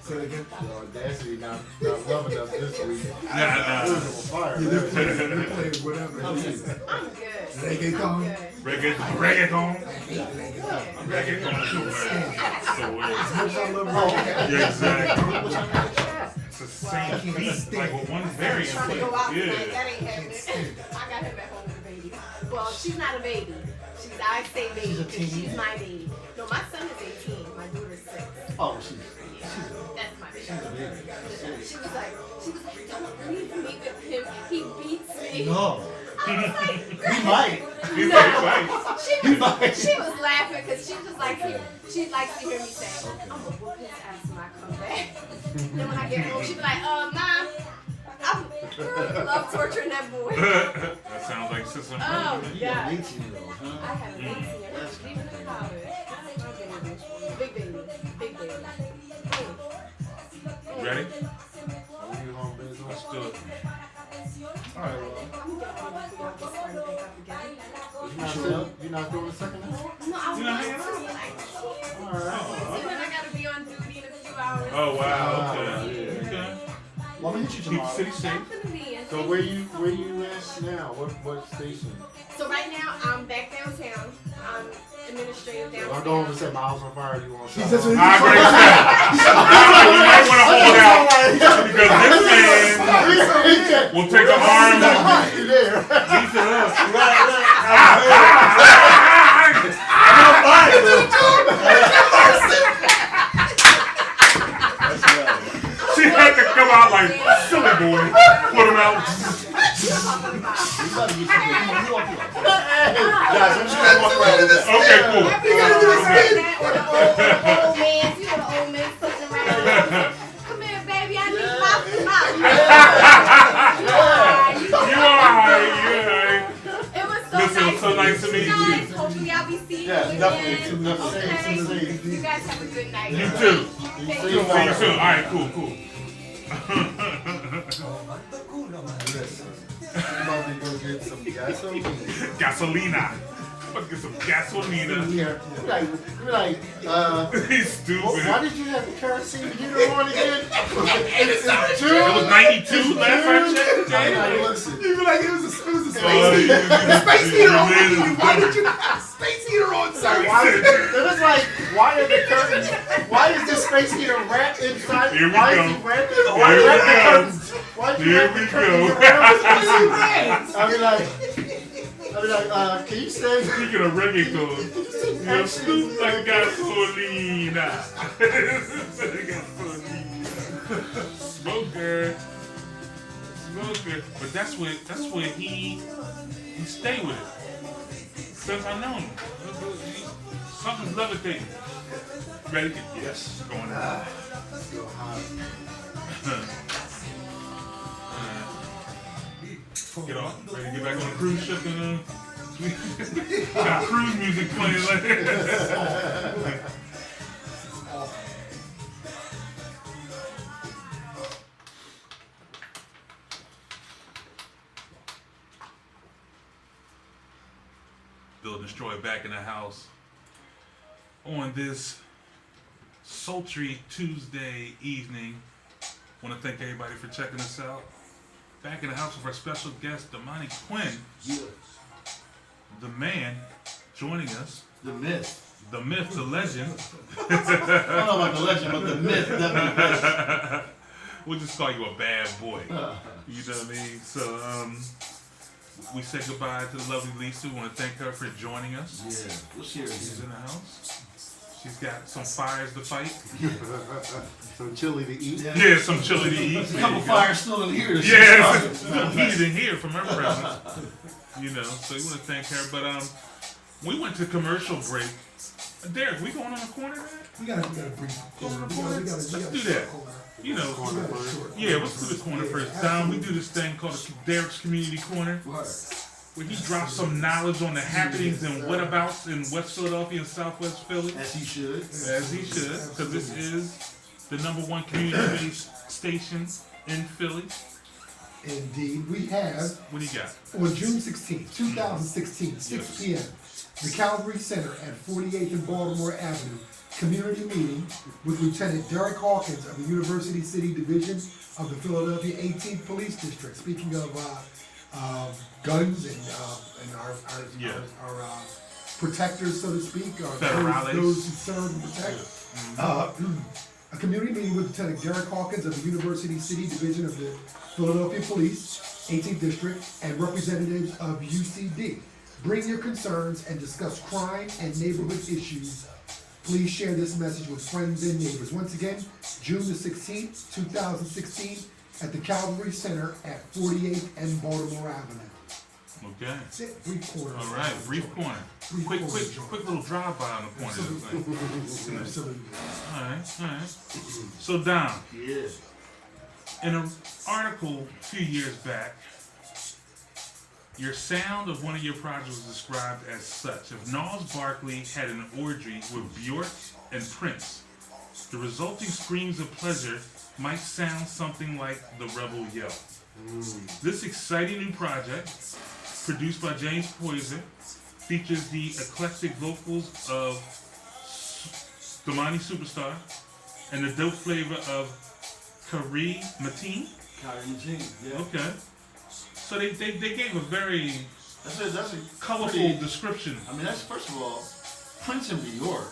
Say it again. Audacity not loving us this week. Nah. It was on fire. Yeah, they're playing whatever. I'm good. Reggaeton. Reggaeton. Reggaeton. Reggaeton too, man. So weird. As much as I love Oh, reggae. okay. Yeah, exactly. It's the same I can't beat, stand like with one variant. Trying to go out tonight. Yeah. That ain't happening. I got him at home with a baby. Well, she's not a baby. I say baby She's a because teen. she's my baby. No, my son is 18. My daughter's 6. Oh, she's That's my baby. a baby. She was like, don't leave me with him. He beats me. No. I was like, He might. He's no. like, She was laughing because she was like, she likes to hear me say, I'm gonna whoop his ass when I come back. Then when I get home, she be like, Mom, I love torturing that boy. that sounds like Sister Oh, You got God. an 18-year-old, huh? I have an 18-year-old. She's leaving in college. Big baby. Big baby. Ready? Are you home, Benzo? Let's do it. Alright, well. You're not doing the second half? No, I You want know, to. hanging out? Alright. And then I gotta be on duty in a few hours. Oh, wow. Okay. Yeah. Okay. Well, I'm gonna hit you Keep the tomorrow. city safe. Definitely. So where you at now? What station? So right now I'm back downtown. I'm administrative If I downtown. go over and set my house on fire, you want to He says what I agree with that. You might want to hold out because this man will take an arm and beat it up. She had to come out like silly boy. Put him out. Okay, cool. Or the old man, you know the old man sitting around. Come here, baby, I need my You alright, you alright. It was so Listen, it was nice. so nice to meet you. Hopefully I'll be seeing Yeah, you definitely. again. Definitely. Okay. You guys have a good night. You too. Thank See you soon. Alright, cool, cool. Listen, I'm about to go get some gasoline. Gasolina. I'm about to get some gasolina. He's stupid. Why did you have the kerosene heater on again? It's June. It was 92 last time I checked. Listen. You feel like it was a space Oh, heater. The space heater on. man is Why did you have a space heater on, sir? It was like, why are the curtains? Why is this space heater wrapped inside? Here we Why go. is he wrapped? Here Why we you wrap the go. curtains? Why you Here wrap the we curtains go. around the space heater? Can you say? Speaking of reggaeton, you're stupid like gasolina. Smoker. But that's where he stay with it. Since I know him. Something's levitating. Ready? Yes. Going on. Still hot. Get off. Ready to get back on the cruise ship and got cruise music playing like Bill Destroy back in the house on this sultry Tuesday evening. Want to thank everybody for checking us out. Back in the house with our special guest, DominiQuinn, the man, joining us. The myth. The myth, the legend. I don't know about the legend, but the myth definitely. We'll just call you a bad boy. You know what I mean? So, we say goodbye to the lovely Lisa. We want to thank her for joining us. Yeah, we'll share She's it. in the house. She's got some fires to fight. Some chili to eat. Yeah, some chili to eat. A couple fires still in here. Yeah, it's a little heated in here from her presence. You know, so we want to thank her. But we went to commercial break. Derek, we going on a corner, man? We gotta brief. Let's do that. You know, yeah, let's do the corner first. We do this thing called Derek's Community Corner, where he drops some knowledge on the happenings and whatabouts in West Philadelphia and Southwest Philly. As he should. As he should, because this is the #1 community-based station in Philly. Indeed, we have What do you got? on June 16, 2016, 6 p.m., the Calvary Center at 48th and Baltimore Avenue community meeting with Lieutenant Derek Hawkins of the University City Division of the Philadelphia 18th Police District. Speaking of guns and our protectors, so to speak, those who serve and protect. A community meeting with Lieutenant Derek Hawkins of the University City Division of the Philadelphia Police 18th District and representatives of UCD. Bring your concerns and discuss crime and neighborhood issues. Please share this message with friends and neighbors. Once again, June the 16th, 2016, at the Calvary Center at 48th and Baltimore Avenue. Okay. That's it. Brief corner. All right, brief corner. Quick little drive-by on the corner of the thing. Absolutely. All right. So, Dom. Yeah. In an article a few years back, your sound of one of your projects was described as such. If Gnarls Barkley had an orgy with Bjork and Prince, the resulting screams of pleasure might sound something like the Rebel Yell. This exciting new project, produced by James Poyser, features the eclectic vocals of DominiQuinn Supastar and the dope flavor of Kari Mateen. Yeah. Okay. So they gave a very That's a colorful pretty, description. I mean, that's first of all, Prince and Bjork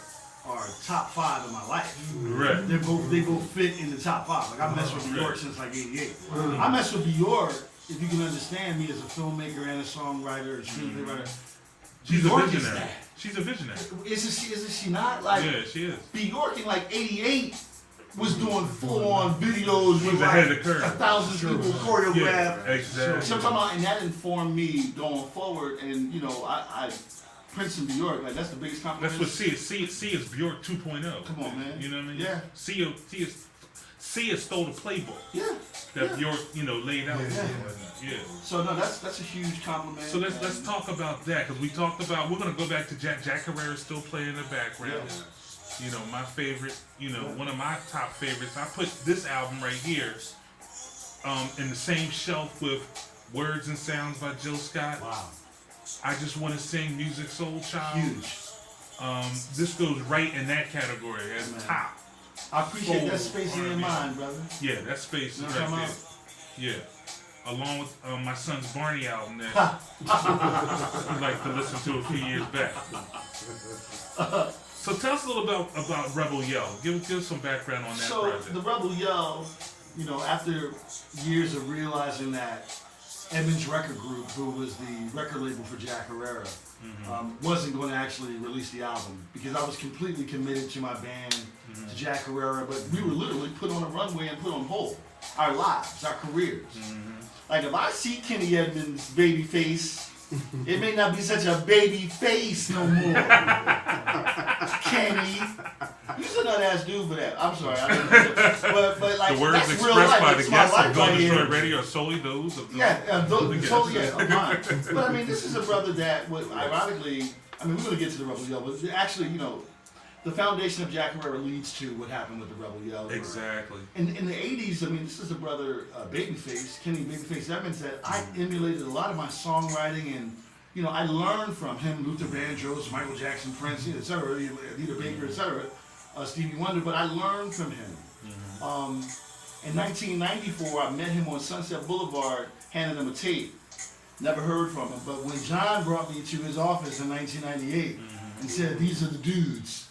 are top 5 in my life. Right. They both fit in the top 5. Like I messed with Bjork since like '88. I messed with Bjork, if you can understand me, as a filmmaker and a songwriter, a screenplay writer. She's Bjork a is visionary. that. She's a visionary. Isn't she not? Like, Yeah, she is. Bjork in like '88 was doing full-on videos She with was like ahead of the curve. 1,000 people choreographed. Yeah, exactly. So I'm talking about, and that informed me going forward. And you know, I Prince and Bjork, like that's the biggest compliment. That's what C is Bjork 2.0. Come on, man. You know what I mean? Yeah. C stole the playbook Yeah. that Bjork, laid out. Yeah. So no, that's a huge compliment. So let's talk about that, because we're gonna go back to Jack Herrera still playing in the background. Yeah. My favorite, one of my top favorites. I put this album right here in the same shelf with Words and Sounds by Jill Scott. Wow. I Just Want to Sing, Music Soul Child. Huge. This goes right in that category as Man. top. I appreciate Soul that space in your R&B. mind, brother. Yeah, that space is You know right what I'm there. talking Yeah. Along with my son's Barney album that I like to listen to a few years back. So tell us a little about Rebel Yell. Give us some background on that project. The Rebel Yell, after years of realizing that Edmonds Record Group, who was the record label for Jack Herrera, wasn't going to actually release the album because I was completely committed to my band, to Jack Herrera, but we were literally put on a runway and put on hold. Our lives, our careers. Like if I see Kenny Edmonds' baby face, it may not be such a baby face no more. Kenny. You're a nut-ass dude for that. I'm sorry. But like, the words that's expressed real life. by That's the my guests life of Golden right Destroy here. Radio are solely those of the Totally, of mine. But I mean, this is a brother that, ironically, we're going to get to the Rebel Yell, but actually, the foundation of Jack Herrera leads to what happened with the Rebel Yell. Exactly. In the 80s, this is a brother, Babyface, Kenny Babyface Edmonds, that I emulated a lot of my songwriting, and I learned from him, Luther Vandross, Michael Jackson, Prince, etc., Anita Baker, etc., Stevie Wonder, but I learned from him. In 1994, I met him on Sunset Boulevard, handed him a tape. Never heard from him, but when John brought me to his office in 1998 and said, "These are the dudes,"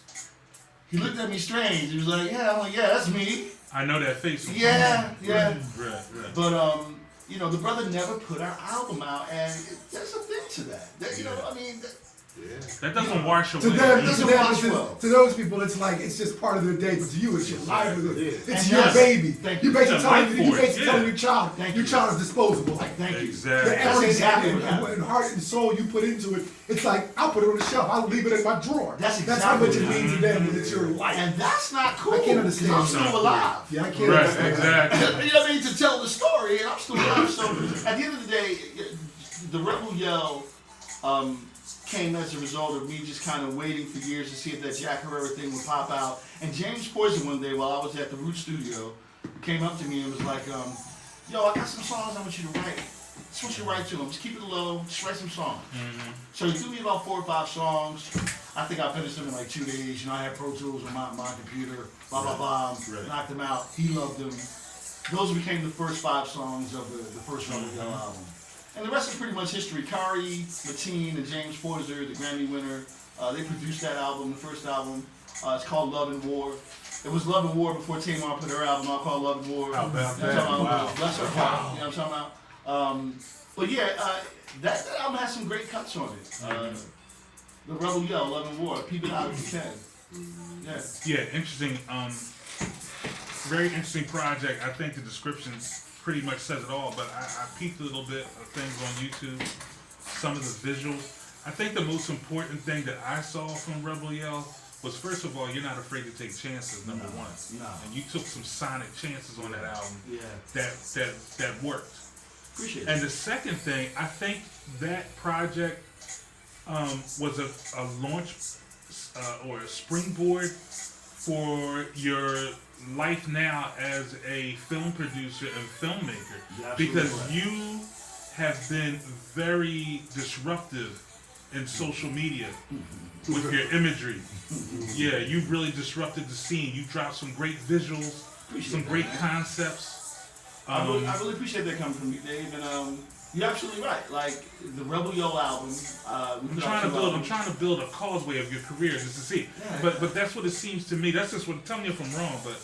he looked at me strange. He was like, "Yeah," I'm like, "Yeah, that's me." I know that face. Yeah. Right. But the brother never put our album out, and there's a thing to that. That doesn't wash away. To those people, it's like it's just part of their day, but to you, it's your livelihood. It's And your yes, baby. thank You you. basically It's a life telling force, your child, your child is disposable. Like, Thank you. Exactly. the That's effort exactly what happened. and heart and soul you put into it, it's like, I'll put it on the shelf. I'll leave it in my drawer. That's how much exactly it means to them when it's your life. And that's not cool. I can't understand 'cause I'm that. still alive. Yeah, I can't Right, understand. exactly. You know what I mean? To tell the story, and I'm still alive. So at the end of the day, the Rebel Yell came as a result of me just kind of waiting for years to see if that Jack Herrera thing would pop out. And James Poyser one day while I was at the Root Studio came up to me and was like, "Yo, I got some songs I want you to write." That's what you write to them. Just keep it low. Just write some songs. So he threw me about 4 or 5 songs. I think I finished them in like 2 days. You know, I had Pro Tools on my computer. Blah, blah, blah. Knocked them out. He loved them. Those became the first 5 songs of the first Rebel Yell album. And the rest is pretty much history. Kari, Mateen, and James Forzer, the Grammy winner, they produced that album, the first album. It's called Love and War. It was Love and War before Tamar put her album out called Love and War. How about that? Wow. Bless her heart. You know what I'm talking about? But yeah, that album has some great cuts on it. The Rebel Yell, Love and War. Peep it out if you can. Yeah. Yeah, interesting. Very interesting project. I think the description pretty much says it all, but I peeked a little bit of things on YouTube, some of the visuals. I think the most important thing that I saw from Rebel Yell was, first of all, you're not afraid to take chances, number one. No. And you took some sonic chances on that album. Yeah. That worked. Appreciate it. And the second thing, I think that project was a launch or a springboard for your life now as a film producer and filmmaker. Because you have been very disruptive in social media with your imagery. Yeah, you've really disrupted the scene. You dropped some great visuals, some great concepts. I really appreciate that coming from you, Dave. And you're absolutely right. Like the Rebel Yell album, I'm trying to build a causeway of your career just to see. Yeah. But that's what it seems to me. That's just what. Tell me if I'm wrong, but.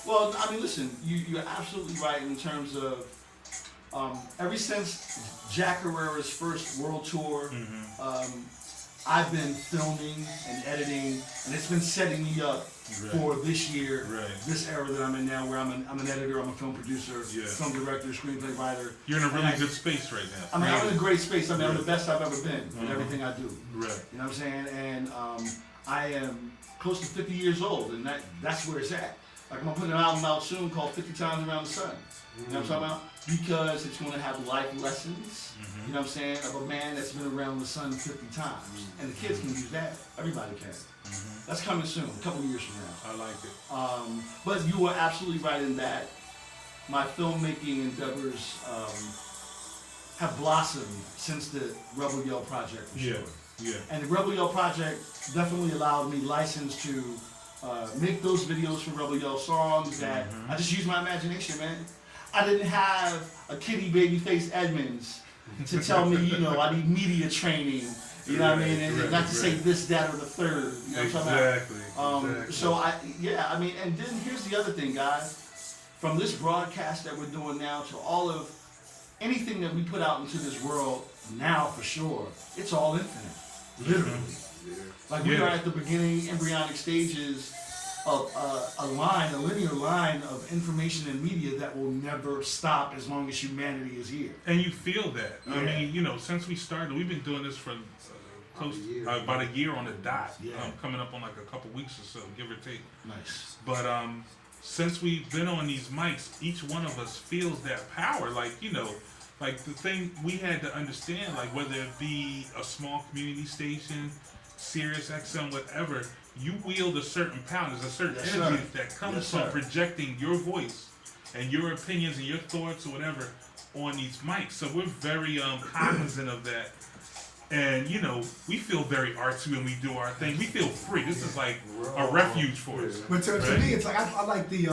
Well, I mean, listen, you're absolutely right in terms of ever since Jack Herrera's first world tour, I've been filming and editing, and it's been setting me up for this year, this era that I'm in now, where I'm an editor, I'm a film producer, film director, screenplay writer. You're in a really good space right now. I mean, I'm in a great space. I mean, I'm the best I've ever been in everything I do. Right. You know what I'm saying? And I am close to 50 years old, and that's where it's at. Like, I'm going to put an album out soon called 50 Times Around the Sun. You know what I'm talking about? Because it's going to have life lessons, you know what I'm saying, of a man that's been around the sun 50 times. And the kids can use that. Everybody can. That's coming soon, a couple of years from now. I like it. But you are absolutely right in that my filmmaking endeavors have blossomed since the Rebel Yell project, for sure. Yeah. And the Rebel Yell project definitely allowed me license to make those videos for Rebel Yell songs that I just used my imagination, man. I didn't have a kitty Babyface Edmonds to tell me, you know, I need media training, you know what I mean, and not to say this, that, or the third. You know what I'm talking about? Exactly. So I mean, and then here's the other thing, guys. From this broadcast that we're doing now to all of anything that we put out into this world now, for sure, it's all infinite, literally. Like we are at the beginning, embryonic stages of a linear line of information and media that will never stop as long as humanity is here. And you feel that. I mean, you know, since we started, we've been doing this for about a year on the dot. Coming up on like a couple weeks or so, give or take. Nice. But since we've been on these mics, each one of us feels that power. Like, you know, like the thing we had to understand, like whether it be a small community station, Sirius XM, whatever, you wield a certain power. There's a certain energy that comes from projecting your voice and your opinions and your thoughts or whatever on these mics. So we're very cognizant of that. And, you know, we feel very artsy when we do our thing. We feel free. This is like a refuge for us. But to me, it's like I like the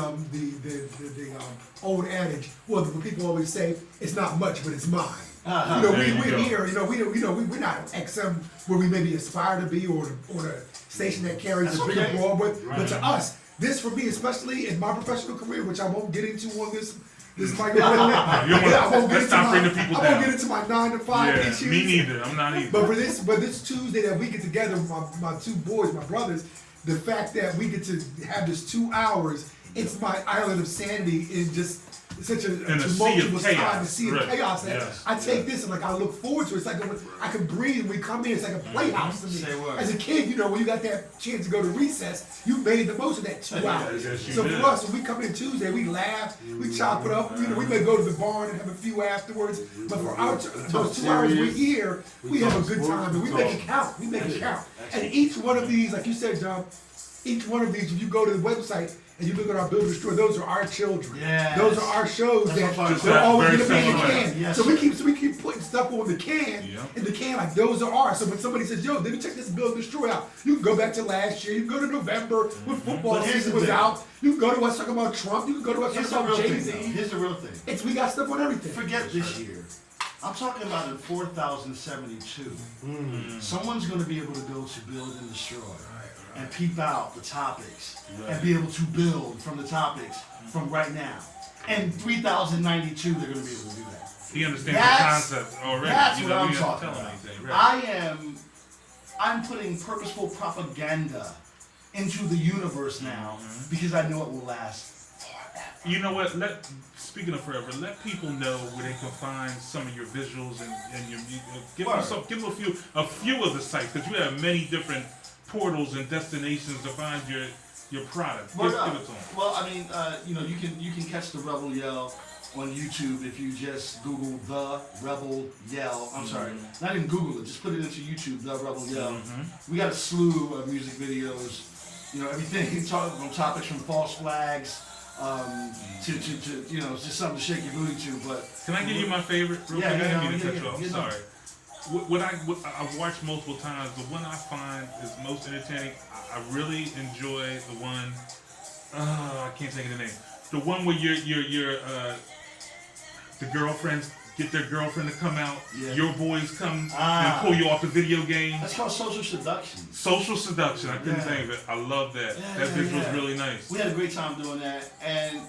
old adage. Well, the people always say it's not much, but it's mine. You know, we're here. You know, we're not XM where we maybe aspire to be, or the station that carries the bigger broad. But to us, this for me, especially in my professional career, which I won't get into on this microphone. I won't get into my 9 to 5 issues. Me neither. I'm not either. But for this Tuesday that we get together, my two boys, my brothers, the fact that we get to have this 2 hours, it's my island of sanity in just such a tumultuous time, to see the chaos. I take this and like I look forward to it. It's like I can breathe when we come in. It's like a playhouse to me. As a kid, you know, when you got that chance to go to recess, you made the most of that 2 hours. So for us, when we come in Tuesday, we laugh, we chop it up. You know, we may go to the barn and have a few afterwards. But for those 2 hours we're here, we have a good time and we make it count. We make it count. And each one of these, like you said, John, each one of these, if you go to the website and you look at our Build and Destroy, those are our children. Yes. Those are our shows That's that what I'm they're always very gonna be in the similar. can. Yes, so sir. we keep putting stuff on the can, Yeah. in the can like those are ours. So when somebody says, yo, let me check this Build and Destroy out, you can go back to last year, you can go to November when football But here's season the was thing. out, you can go to us talking about Trump, you can go to us Here's talking the about real thing, though. Jay-Z. Here's the real thing. We got stuff on everything. Forget this year. I'm talking about in 4072. Someone's going to be able to go to Build and Destroy and peep out the topics and be able to build from the topics from right now. And 3092, they're going to be able to do that. He understands That's- the concept already. That's you what know, I'm we don't talking tell him about. anything, right? I'm putting purposeful propaganda into the universe now because I know it will last forever. You know what? Speaking of forever, let people know where they can find some of your visuals and your give Word. them a few of the sites because you have many different portals and destinations to find your product. Word Give up. it to them. Well, I mean, you can catch the Rebel Yell on YouTube if you just Google the Rebel Yell. I'm sorry, not even Google it. Just put it into YouTube, the Rebel Yell. We got a slew of music videos. You know, everything from topics from false flags to just something to shake your booty to. But Can I give you my favorite? Real Yeah, quick? yeah, I didn't mean to yeah, cut you off. yeah, Sorry. What I've watched multiple times. The one I find is most entertaining. I really enjoy the one. I can't think of the name. The one where the girlfriends get their girlfriend to come out. Yeah. Your boys come and pull you off the video game. that's called social seduction. Social seduction. I couldn't Yeah. think of it. I love that. Yeah, That yeah, visual's yeah. really nice. We had a great time doing that, and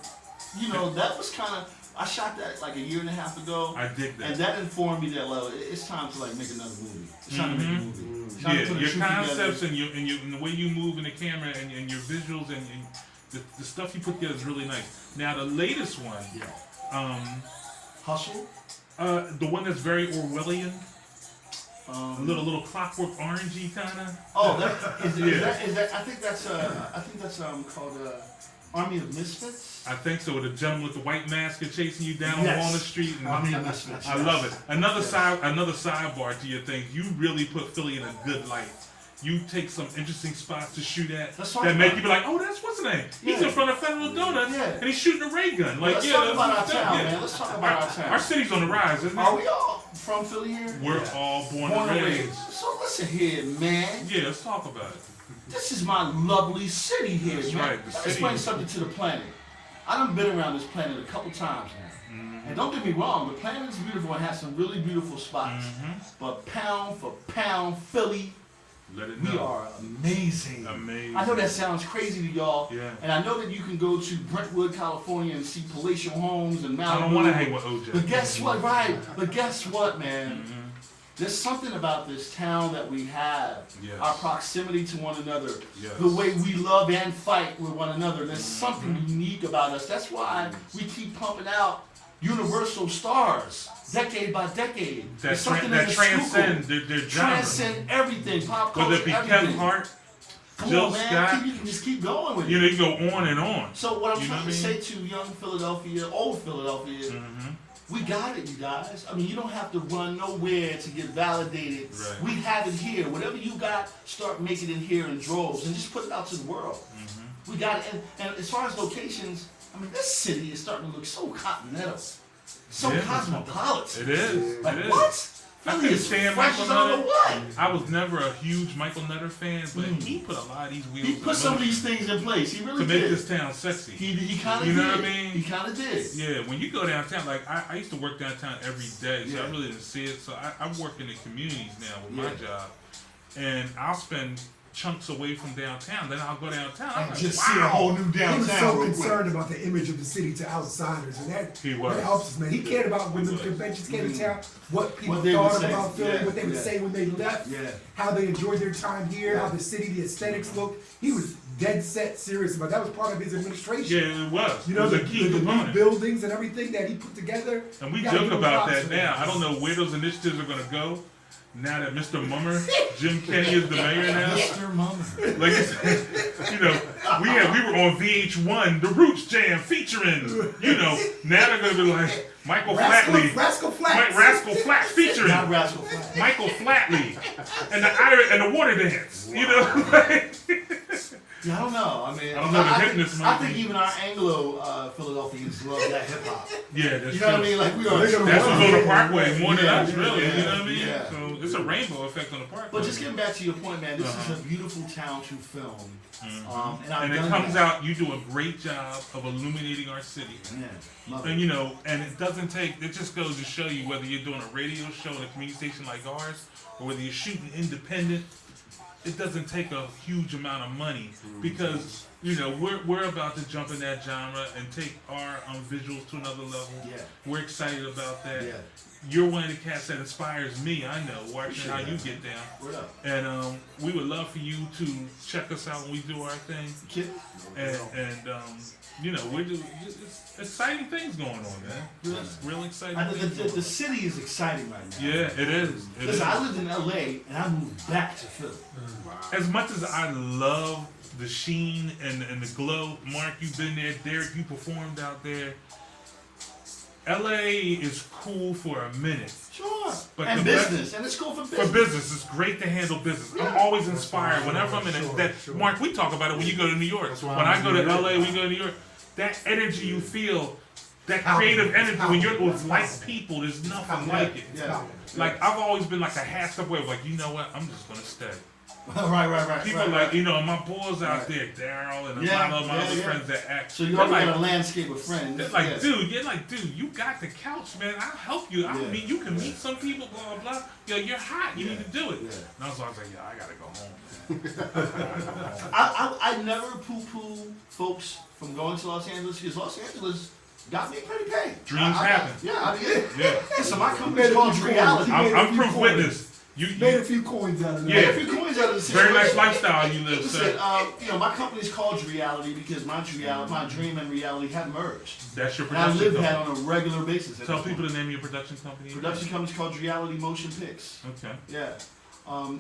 that was kind of. I shot that like a year and a half ago. I dig that. And that informed me that it's time to like make another movie. It's time to make a movie. It's time to Yeah, put a your shoot concepts together. and the way you move in the camera and your visuals and the stuff you put together is really nice. Now the latest one, Yeah. Hustle. the one that's very Orwellian, a Um, little Clockwork Orangey kind of. Oh, that is, Yeah. is that? I think that's called Army of Misfits. I think so. With a gentleman with the white mask and chasing you down Yes. Walnut Street. And Army of Misfits. I yes. love it. Another Yes. another sidebar to your thing. You really put Philly in a good light. You take some interesting spots to shoot at Let's talk that make about you be like, oh, that's what's the name? He's Yeah. in front of Federal Donuts Yeah. and he's shooting a ray gun. Like, Let's yeah, talk that's about our what's up, town, yeah. man. Let's talk about our town. Our city's on the rise, isn't it? Are we all from Philly here? We're Yeah. all born Born and and raised. raised. So listen here, man. Yeah, let's talk about it. This is my lovely city here, That's man. right, the Let me city. explain something to the planet. I done been around this planet a couple times now. And don't get me wrong, the planet is beautiful and has some really beautiful spots. But pound for pound, Philly, Let it we know. are amazing. Amazing. I know that sounds crazy to y'all. Yeah. And I know that you can go to Brentwood, California and see palatial homes and Malibu. I don't want to hang with OJ. But guess what, right? But guess what, man? There's something about this town that we have. Yes. Our proximity to one another. Yes. The way we love and fight with one another. There's something unique about us. That's why we keep pumping out universal stars, decade by decade. That, There's something that inescapable. transcend their genre. Transcend everything. Pop culture, Whether it be everything. Kevin Hart, Come Jill on, man. Scott. You can just keep going with it. You know, you go on and on. So what I'm You know trying what to I mean? say to young Philadelphia, old Philadelphia, we got it, you guys. I mean, you don't have to run nowhere to get validated. Right. We have it here. Whatever you got, start making it here in droves and just put it out to the world. We got it. And as far as locations, I mean, this city is starting to look so continental, so Yeah. cosmopolitan. It is. Like it is. what? I Philly couldn't is stand fresh Michael as I don't know Nutter. what. I was never a huge Michael Nutter fan, but he put a lot of these wheels He in put some of motion these things in place. He really to make did. this town sexy. He kind of You did. know what I mean? He kind of did. Yeah, when you go downtown, like I used to work downtown every day, so Yeah. I really didn't see it. So I work in the communities now with my Yeah. job, and I'll spend chunks away from downtown. Then I'll go downtown. I'm And like, just wow. see a whole new He downtown. was so real quick. concerned about the image of the city to outsiders, and that, He was. that helps us, man. He cared about when He the was. conventions came to town, what people What they thought would say. about Philly, Yeah, what they would yeah. say when they left, Yeah. how they enjoyed their time here, Yeah. how the city, the aesthetics looked. He was dead set serious about that. Was part of his administration. Yeah, it was. You know, it was the a key new component. buildings and everything that he put together. And we You gotta joke give him about props that for now. I don't know where those initiatives are going to go. Now that Mr. Mummer, Jim Kenny is the mayor now. Mr. Mummer. Like, you know, we were on VH1, The Roots Jam featuring, you know, now they're going to be like Michael Flatley. Rascal Flatts. Rascal Flatts featuring Not Rascal Flatts. Michael Flatley and the water dance. You know, Yeah, I don't know. I mean, I don't know the hipness I think even our Anglo Philadelphians love that hip hop. Yeah, that's You know what I mean? Like we are. That's what's on the Parkway more than us, really. Yeah, You know what I mean? yeah. So it's a rainbow effect on the Parkway. But just getting back to your point, man, this is a beautiful town to film. And it comes out, you do a great job of illuminating our city. Yeah, love And it. you know, and it doesn't take, it just goes to show you whether you're doing a radio show in a community station like ours, or whether you're shooting independent, it doesn't take a huge amount of money because, you know, we're about to jump in that genre and take our visuals to another level. Yeah. We're excited about that. Yeah. You're one of the cats that inspires me, I know, watching how you get down. What up? And we would love for you to check us out when we do our thing. Kid? And you know, we're just it's exciting things going on, man. Real exciting. The city is exciting right now. Yeah, it is. Listen, I lived in LA and I moved back to Philly. As much as I love the sheen and the glow, Mark, you've been there. Derek, you performed out there. LA is cool for a minute. Sure. But and the business. And it's cool for business. For business, it's great to handle business. I'm always inspired whenever I'm in it. Mark, we talk about it when you go to New York. When I go to LA, we go to New York. That energy you feel, that creative energy when you're with like people, there's nothing like it. Yeah. Like I've always been like a half step away. Like, you know what? I'm just gonna stay. Right. People like, you know, my boys out there, Daryl and a lot of my other friends that act. So you already got a landscape of friends. They're like, dude, you got the couch, man. I'll help you. I mean, you can meet some people, blah, blah, blah. Yo, you're hot. You need to do it. Yeah. And I was like, yeah, I gotta go home. I never poo-poo folks from going to Los Angeles because Los Angeles got me pretty paid. Dreams happen. Yeah. So my company's called Reality. I'm proof witness. You made a few coins out of that. Made a few coins out of the situation. Very nice lifestyle you live, sir. You know, my company's called Reality because my dream and reality have merged. That's your and I production live company. that on a regular basis. Tell people the name of your production company. Production company's called Reality Motion Picks. Okay. Yeah.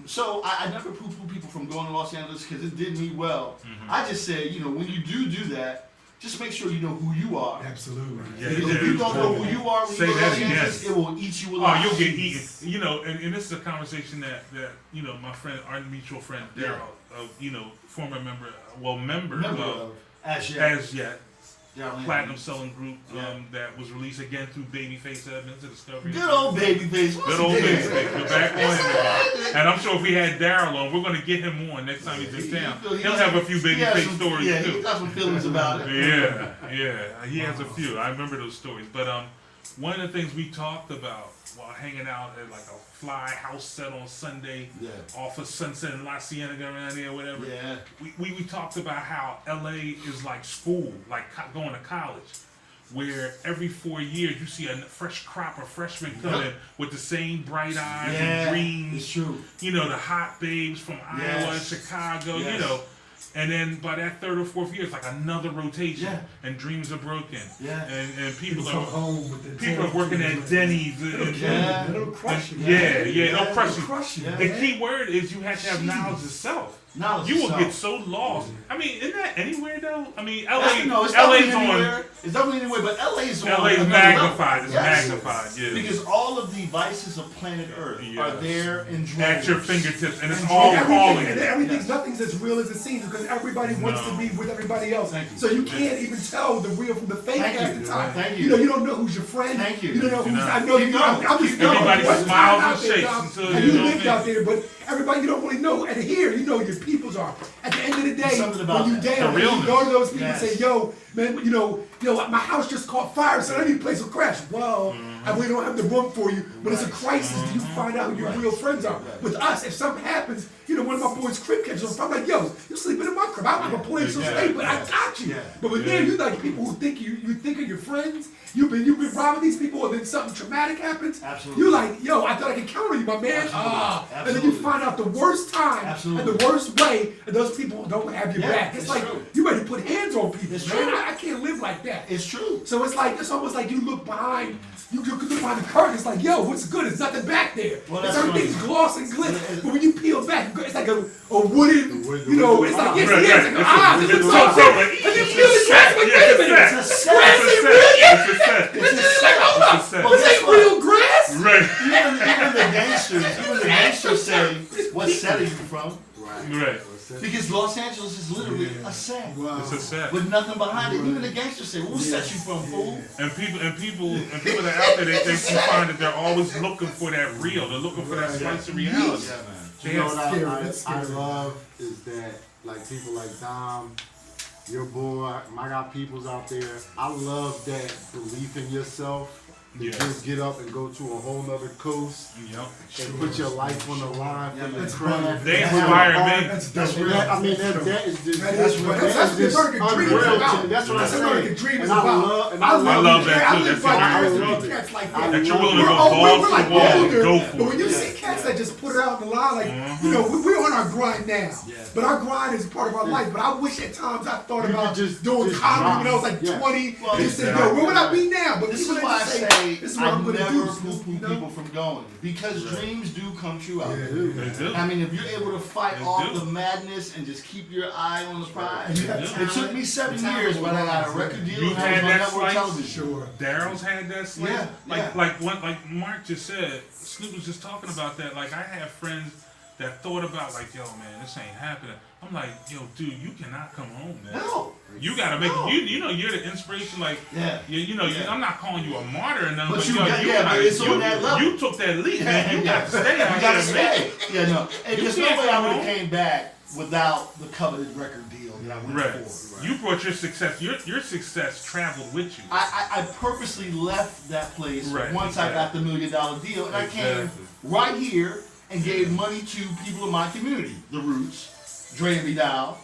So I never poo-poo people from going to Los Angeles because it did me well. I just say, you know, when you do that, just make sure you know who you are. Absolutely. Yeah, Because if you don't know who you are when you go to Los Angeles, it will eat you alive. Oh, you'll get eaten. You know, and this is a conversation that you know, my friend, our mutual friend Daryl, you know, former member of As Yet. Platinum selling group that was released again through Babyface Edmonds, the Discovery. Good old Babyface. Good old Babyface. We're back on him. And I'm sure if we had Daryl on, we're going to get him on next time he's in town. He'll have a few Babyface stories too. He got some feelings about it. Yeah. He has a few. I remember those stories. But one of the things we talked about while hanging out at like a fly house set on Sunday off of Sunset and La Cienega around there, whatever. Yeah. We talked about how LA is like school, like going to college, where every 4 years you see a fresh crop of freshmen coming with the same bright eyes and dreams. It's true. You know, the hot babes from Iowa and Chicago, you know. And then by that third or fourth year, it's like another rotation, and dreams are broken. And people are working at Denny's. It'll crush you. It'll crush you. The key word is you have to have knowledge of self. You will get so lost. I mean, isn't that anywhere though? I mean, LA's on. It's definitely anywhere, but LA's on. LA's magnified. It's magnified, Because all of the vices of planet Earth are there in droves. At your fingertips, and it's all calling. And nothing's as real as it seems because everybody wants to be with everybody else. So you can't even tell the real from the fake at the time. Thank you. You know, you don't know who's your friend. Thank you. You don't know who's. I know you. I'm just everybody smiles and shakes until and you lived out there, but everybody you don't really know. And here, you know your peoples are. At the end of the day, when you down, you go to those people and say, "Yo, man, you know, my house just caught fire, so I need a place to crash." Well, we don't have the room for you, but it's a crisis. You find out who your real friends are. With us, if something happens, you know, one of my boys' crib catches on fire. I'm like, "Yo, you're sleeping in my crib. I don't have a place to stay, but I got you." But with them, you like people who think you think of your friends. You've been robbing these people, and then something traumatic happens. Absolutely. You're like, "Yo, I thought I could count on you, my man." And then you find out the worst time and the worst way, and those people don't have your back. It's like you ready to put hands on people. Man, I can't live like that. It's true. So it's almost like you look behind. You look behind the curtain. It's like, yo, what's good? There's nothing back there. Everything's gloss and glitter. But when you peel back, it's like a wooden, you know, it's like, it's like, this looks so good. And you peel the trash, like, wait a minute. It's a set. It's just like, hold up. This ain't real grass. Right. Even the gangsters say, what set are you from? Right. Because Los Angeles is literally a set. Wow. It's a set. With nothing behind it. Even the gangsters say, "We'll set you from fool." And people that are out there, they find that they're always looking for that real. They're looking for that slice of reality. Yeah, man. You know what That's I scary. love is that like people like Dom, your boy, I got peoples out there. I love that belief in yourself. To just get up and go to a whole nother coast and put your life on the line for your craft. They inspire me. That's real. I mean, that is just That's what the American dream is unreal. about. That's what I'm That's what the American saying. dream is And about. I love that too. That's I it. love cats like that. That you're willing to We're go old, balls we're to like the wall and older, go but for when it. you see cats that just put it out on the line, like, you know, we're on our grind now. But our grind is part of our life. But I wish at times I thought You about could just doing comedy when I was like 20. Well, Just say, yo, where would I be now? But This is people why I just say this is what I I'm going to never do. poo-poo You know? people from going. Because dreams do come true out there. They do. I mean, if you're able to fight They off do. the madness and just keep your eye on the prize. Yeah. It took me 7 years, but I got a record deal You've and I was had on that network slice? television. Sure. Daryl's had that slice. Yeah, Like Mark just said, Snoop was just talking about that. Like I have friends that thought about like, yo man, this ain't happening. I'm like, yo, dude, you cannot come home, man. No. You gotta make No. it. You know, you're the inspiration. Like, Yeah. I'm not calling you a martyr or nothing. But But you yo, got- you yeah, but gotta- it's on that level. You took that leap, man. You got to stay out You here gotta and make stay. it. Yeah, no. And You there's no can't way I come would have home. came back without the coveted record deal that I went Right. for. You brought your success. Your success traveled with you. I purposely left that place Right, once I got the $1 million deal, and I came Exactly. right here and gave money to people in my community, the Roots, Dre and Vidal,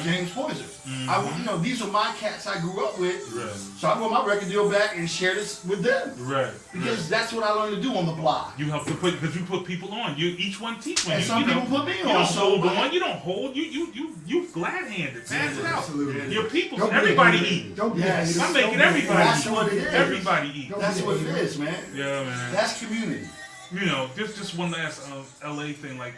James Poyser. These are my cats I grew up with, Right. so I brought my record deal back and shared it with them Right. because that's what I learned to do on the block. You help to because you put people on. You each one teach one. And You, some you know, people put me you on, don't so hold what? on. You don't hold. You glad handed. Pass it out. Absolutely. Your people. Don't be everybody a hater. eat. Don't be a Yes. hater. I'm making Don't be a everybody hater. That's what it is. Everybody eat. Don't That's be a what it hater. is, man. Yeah, man. That's community. You know, just one last LA thing, like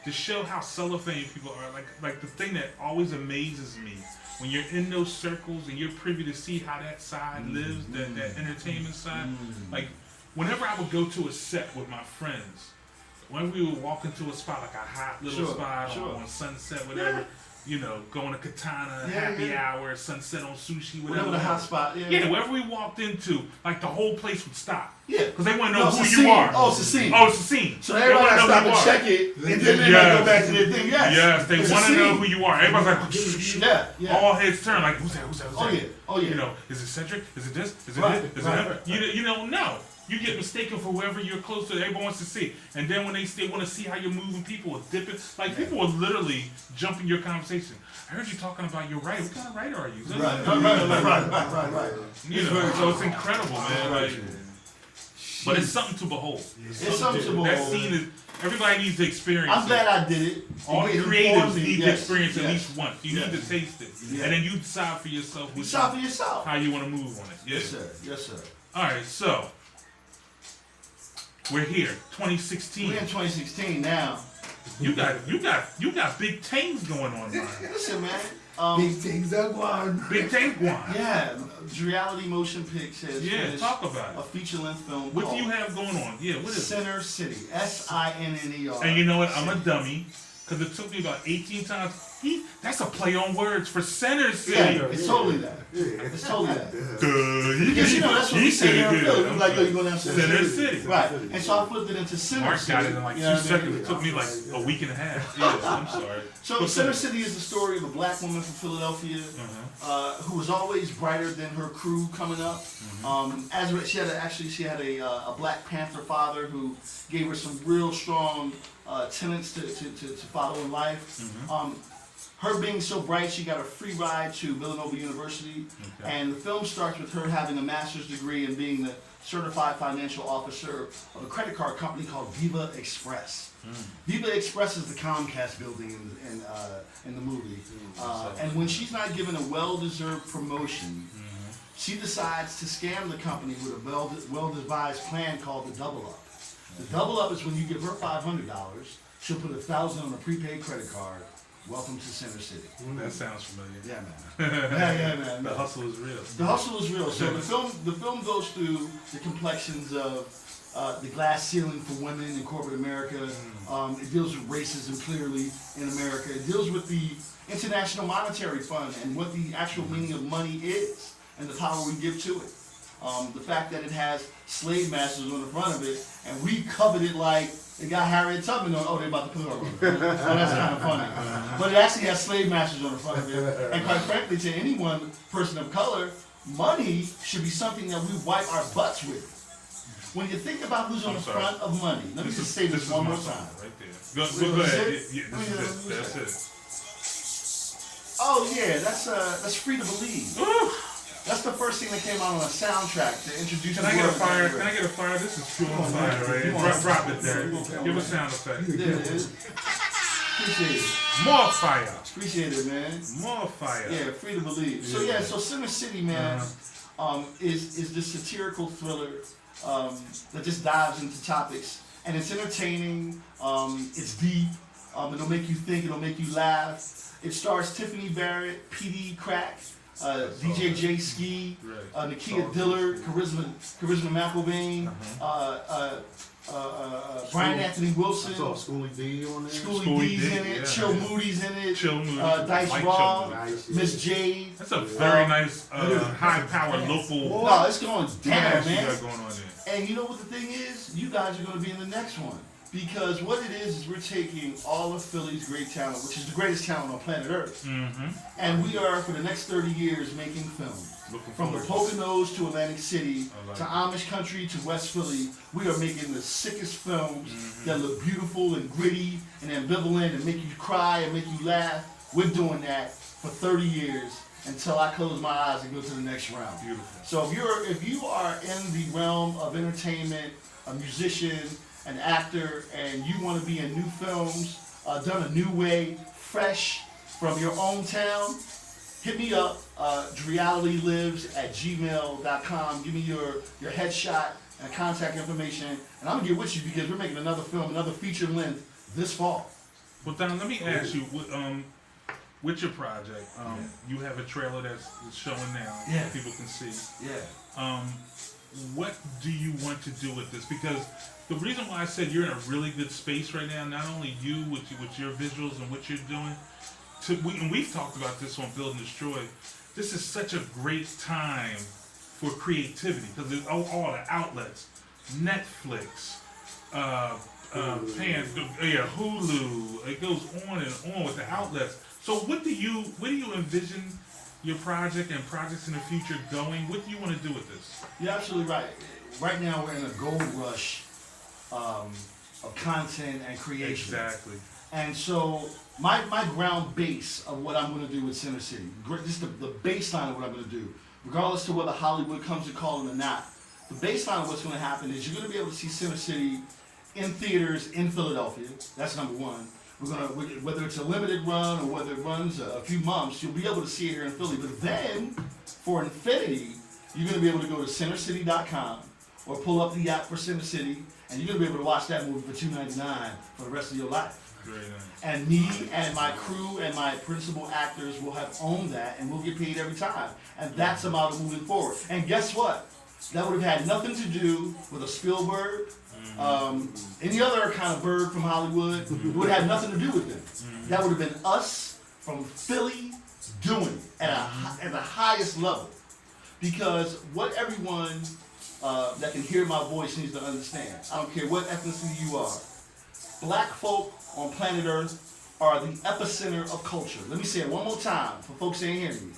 to show how cellophane people are. Like the thing that always amazes me when you're in those circles and you're privy to see how that side lives, that entertainment side. Like whenever I would go to a set with my friends, when we would walk into a spot like a hot little Sure, spot sure. on Sunset, whatever. You know, going to Katana, Yeah, happy yeah. hour, Sunset on Sushi, Whatever the hot spot. Yeah, wherever we walked into, like the whole place would stop. Yeah. Because they want to No, know it's who a you scene. are. Oh, it's a scene. Oh, it's a scene. So They everybody wanna got to know stop who and you are. check it, and then they Yes. go back to their thing. Yes. Yes, they It's a want to know scene. who you are. Everybody's like, Yeah, yeah. all heads turn. Like, who's that? Who's that? Who's Oh, that? yeah. Oh, yeah. You know, is it Cedric? Is it this? Is it Right, this? Is right, it him? right, You don't know. You get mistaken for whoever you're close to. Everyone wants to see. And then when they want to see how you're moving, people are dipping. Like, people will literally jump in your conversation. I heard you talking about your writer. What kind of writer are you? Right. You know, so it's incredible, man. Like, but it's something to behold. It's something to That behold. scene is, everybody needs to experience I'm it. glad I did it. All the It informed creatives me. need to Yes, experience at yes. least once. You Yes. need to taste it. Yeah. And then you decide for yourself You saw for yourself. how you want to move on it. Yeah. Yes, sir. Yes, sir. Alright, so we're here, 2016. We're in 2016 now. You got big things going on, man. Listen, man. Big things are going. Big thing going. Yeah, Reality Motion Pictures. Yeah, talk about a it. feature-length film. What do called you have going on? Yeah, what is it? Center City. SINNER. And you know what? I'm a dummy because it took me about 18 times. That's a play on words for Center City. Yeah, it's totally that. It's totally that. Because Because that's what we say here in Philly. I'm We're like, yo, you go down Center City. Right. And so I flipped it into Center Mark City. got it in like You 2 know what I mean? seconds. It took me like a week and a half. Yes, I'm sorry. So Center City is the story of a black woman from Philadelphia who was always brighter than her crew coming up. She had a Black Panther father who gave her some real strong tenets to follow in life. Her being so bright, she got a free ride to Villanova University, and the film starts with her having a master's degree and being the certified financial officer of a credit card company called Viva Express. Viva Express is the Comcast building in the movie, and when she's not given a well-deserved promotion, she decides to scam the company with a well-devised plan called the Double Up. The Double Up is when you give her $500, she'll put $1,000 on a prepaid credit card. Welcome to Center City. That sounds familiar. Yeah, man. Yeah, man. The hustle is real. The hustle is real. So the film goes through the complexions of the glass ceiling for women in corporate America. It deals with racism clearly in America. It deals with the International Monetary Fund and what the actual meaning of money is and the power we give to it. The fact that it has slave masters on the front of it, and we covered it like it got Harriet Tubman on. Oh, they're about to put her on. So that's kind of funny. But it actually has slave masters on the front of it. And quite frankly, to anyone, person of color, money should be something that we wipe our butts with. When you think about who's on the front of money, let me just say this one more time. Right there. Go ahead. Yeah, this is it. That's it. Oh yeah, that's Free to Believe. That's the first thing that came out on a soundtrack to introduce. Can I get a fire? Can I get a fire? This is true on fire, right here. Drop it there. Give a sound effect. There it is. Appreciate it. More fire. Appreciate it, man. More fire. Yeah, Free to Believe. So yeah, so Center City, man, is this satirical thriller that just dives into topics, and it's entertaining. It's deep. It'll make you think. It'll make you laugh. It stars Tiffany Barrett, PD Crack, DJ J Ski, Nakia Dillard, Charisma McElvain, Brian Anthony Wilson. I saw Schoolie D on there. Schoolie D's in it. Yeah. Chill Moody's in it. Chill Moody. Dice Mike Raw, Nice. Miss Jade. That's a very nice, high-powered local. No, it's going down, you man. got going on there. And you know what the thing is? You guys are going to be in the next one. Because what it is we're taking all of Philly's great talent, which is the greatest talent on planet Earth, and we are, for the next 30 years, making film. From the Poconos to Atlantic City, to Amish country to West Philly, we are making the sickest films that look beautiful and gritty and ambivalent and make you cry and make you laugh. We're doing that for 30 years until I close my eyes and go to the next round. Beautiful. So if you are in the realm of entertainment, a musician, an actor, and you want to be in new films, done a new way, fresh from your own town, hit me up, realitylives@gmail.com. Give me your headshot and contact information, and I'm going to get with you because we're making another film, another feature length this fall. Well, Don, let me ask you, with your project, you have a trailer that's showing now. Yeah. People can see. Yeah. What do you want to do with this? Because the reason why I said you're in a really good space right now, not only you with your visuals and what you're doing, and we've talked about this on Build and Destroy, this is such a great time for creativity because there's all the outlets, Netflix, Hulu, it goes on and on with the outlets. So what do you envision your project and projects in the future going? What do you want to do with this? You're absolutely right. Right now we're in a gold rush of content and creation. Exactly. And so my ground base of what I'm going to do with Center City, this is the baseline of what I'm going to do, regardless to whether Hollywood comes to call it or not. The baseline of what's going to happen is you're going to be able to see Center City in theaters in Philadelphia. That's number one. Whether it's a limited run or whether it runs a few months, you'll be able to see it here in Philly. But then, for Infinity, you're going to be able to go to centercity.com or pull up the app for Center City, and you're going to be able to watch that movie for $2.99 for the rest of your life. Very nice. And me and my crew and my principal actors will have owned that, and we'll get paid every time. And that's the model moving forward. And guess what? That would have had nothing to do with a Spielberg, any other kind of bird from Hollywood. It would have had nothing to do with them. That would have been us from Philly doing it at the highest level. Because what everyone that can hear my voice needs to understand, I don't care what ethnicity you are, black folk on planet Earth are the epicenter of culture. Let me say it one more time for folks that ain't hearing me.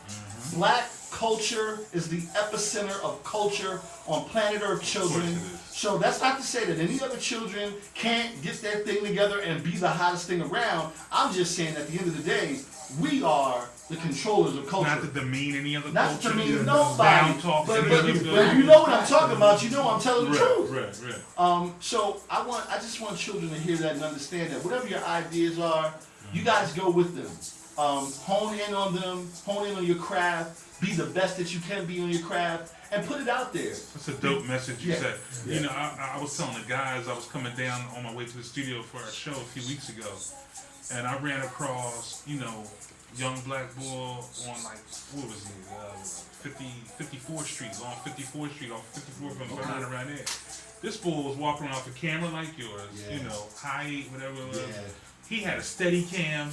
Black culture is the epicenter of culture on planet Earth, children. So that's not to say that any other children can't get their thing together and be the hottest thing around. I'm just saying at the end of the day, we are the controllers of culture. Not to demean any other Not culture. to demean nobody. Down-talk But any other you culture. know what I'm talking about. You know I'm telling the truth. Right. So I just want children to hear that and understand that whatever your ideas are, you guys go with them. Hone in on them. Hone in on your craft. Be the best that you can be on your craft, and put it out there. That's a dope message you said. Yeah. You know, I was telling the guys, I was coming down on my way to the studio for a show a few weeks ago, and I ran across, young black boy on what was it, 54th Street, on 54th Street, on 54th and behind around there. This fool was walking around with a camera like yours, Yeah. you know, height, whatever it was. Yeah. He had a steady cam,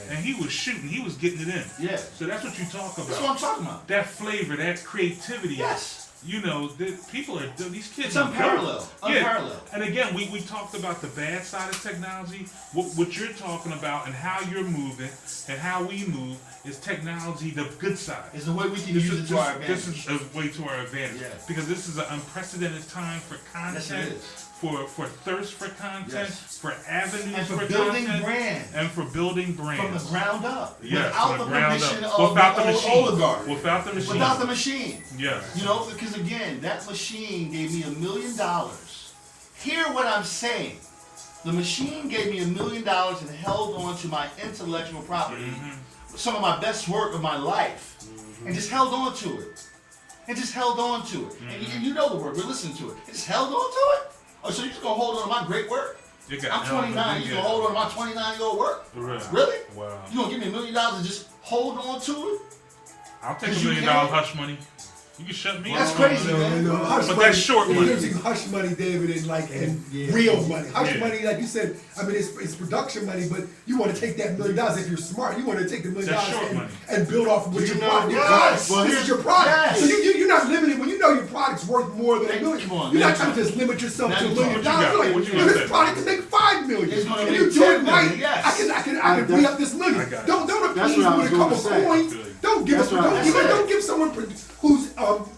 and he was shooting. He was getting it in. Yeah. So that's what you talk about. That's what I'm talking about. That flavor, that creativity. Yes. You know, people are these kids. It's are unparalleled. Yeah. Unparalleled. And again, we talked about the bad side of technology. What you're talking about and how you're moving and how we move is technology, the good side. It's the way we can use it to our advantage. This is a way to our advantage. Yeah. Because this is an unprecedented time for content. Yes, it is. For thirst for content, Yes. for avenues And for for building content, brands. and for building brands From the ground up. Yes, Without from the the ground permission up. of Without the the machine. oligarch. Without the machine. Without the machine. Yes. You know, because again, that machine gave me $1 million. Hear what I'm saying. The machine gave me $1 million and held on to my intellectual property, some of my best work of my life, and just held on to it. And just held on to it. And you know the word, we're listening to it. It just held on to it? Oh, so you're just going to hold on to my great work? I'm 29, you going to hold on to my 29-year-old work? Really? Wow. You going to give me $1 million and just hold on to it? I'll take $1 million hush money. You can shut me That's up. crazy, man. Hush But money, that's short money. There's hush money, David, and real money. Hush money, like you said, I mean, it's production money, but you want to take that $1 million if you're smart. You want to take the $1 That's short million money. and build off of what You your know, product. yes. Well, Well, this is your product. yes. So you're not limited when you know your product's worth more than $1 million. Come on, You're man. not trying to just limit yourself Now to $1 you million. talk. What you got? You're What like, you yo, gonna this say? product can make $5 million. It's gonna If make you do 10 it right, million, yes. I can re up this million. I got it. Don't That's appease what I me was with a couple gonna say. coins. Don't give That's us. what I was gonna Don't give someone who's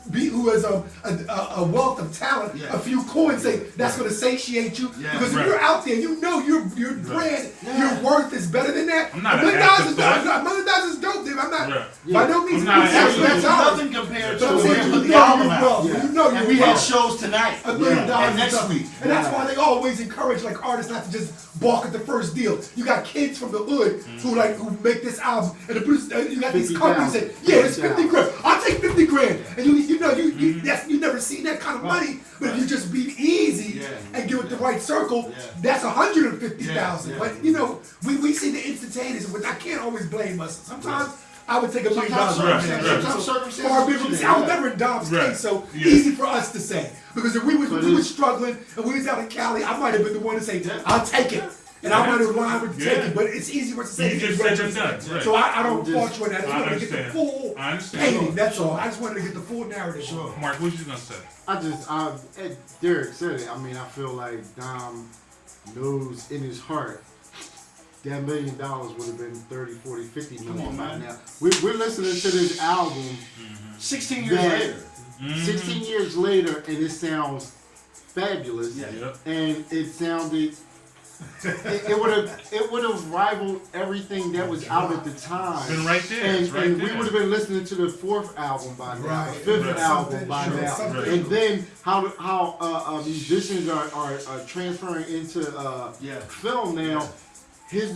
who has a wealth of talent Yeah. a few coins. Say that's going to satiate you Yeah. because if Right. you're out there, you know your brand, your worth is better than that. I'm not $1 an million active is thought. $1 million is dope, dude. I'm not. Right. By no means. I'm not an that's active That's thought. nothing compared to But I'm when saying we you put the know album your out. wealth. Yeah. You know And your we had wealth. shows tonight. $1 million Yeah. And next stuff. week. And that's why they always encourage like artists not to just balk at the first deal. You got kids from the hood who make this album, and the producer, you got these 50,000. companies that it's 50 grand. I'll take 50 grand, and you never seen that kind of Right. money. But if you just be easy Yeah. and get with the right circle, Yeah. that's 150,000. Yeah. But we see the instantaneous, which I can't always blame us. Sometimes. I would take $1 million. Sometimes Right, circumstances. right. Sometimes circumstances. Far be from push this. you I was there. never in Dom's Right. case, so Yeah. easy for us to say. Because if we was it's- struggling and we was out in Cali, I might have been the one to say, Yeah. I'll take it. And I might have lied with Yeah. take it, but it's easy for us to say. You it's just said easy and for us done. to say. Right. So I don't I'm fault you on that. I just I wanted to get the understand. full I understand. painting. That's all. I just wanted to get the full narrative. Sure. Mark, what you gonna say? Derek said it. I mean, I feel like Dom knows in his heart that $1 million would have been 30, 40, 50 million Come on, by man. now. We're listening to this album 16 years Yeah. later. 16 years later, and it sounds fabulous. Yeah. Yep. And it sounded. It would have rivaled everything that was out at the time. Been right there. And, It's right and we there. would have been listening to the fourth album by now, Right. the fifth Right. album by Something, now, something. and then how musicians are transferring into Yeah. film now. His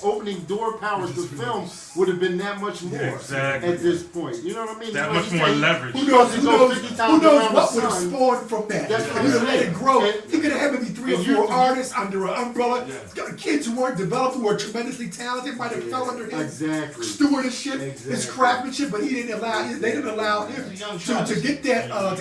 opening door powers to film would have been that much more Exactly. at this point. You know what I mean? That Like much you more say, leverage. Who knows? Who Who knows knows? 50,000 Who knows around what the would have sun. spawned from that? That's If what you I'm let saying. it grow, And- he could have had maybe 3 or and you- 4 artists under an umbrella. Yeah. Kids who weren't developed, who were tremendously talented, might have fell under his Exactly. stewardship, his Exactly. craftsmanship, but they didn't allow him He's a young to child.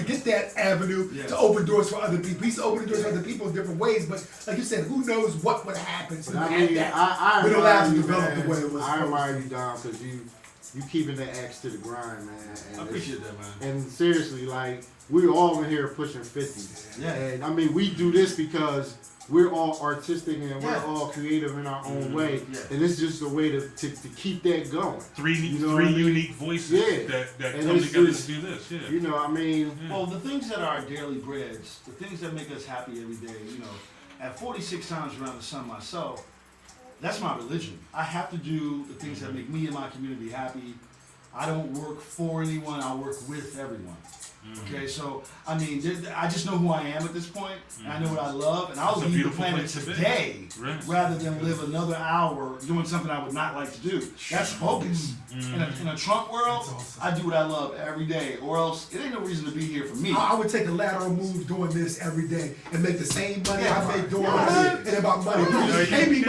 get that avenue Yeah. to open doors for other people. He's opening doors for other people in different ways, but like you said, who knows what would have happened to But I him mean, that I would allow admire him to you, develop man. the way it was I supposed admire to. you, Dom, because you keeping the axe to the grind, man. And I appreciate that, man. And seriously, like we're all in here pushing 50. Yeah. And I mean, we do this because we're all artistic and we're Yeah. all creative in our own way. Yeah. And it's just a way to keep that going. Three You know what I mean? unique voices Yeah. that And come it's together just- to do this. Yeah. You know, I mean, Well, the things that are our daily breads, the things that make us happy every day, at 46 times around the sun myself, that's my religion. I have to do the things that make me and my community happy. I don't work for anyone, I work with everyone. Okay, so, I mean, I just know who I am at this point, and I know what I love, and I'll It's a leave the beautiful planet place to be. today Right. rather than live another hour doing something I would not like to do. That's focus. In a Trump world, That's awesome. I do what I love every day, or else it ain't no reason to be here for me. I would take a lateral move doing this every day and make the same money Yeah. I make doing Yeah. it. And about money. If you Are just you pay me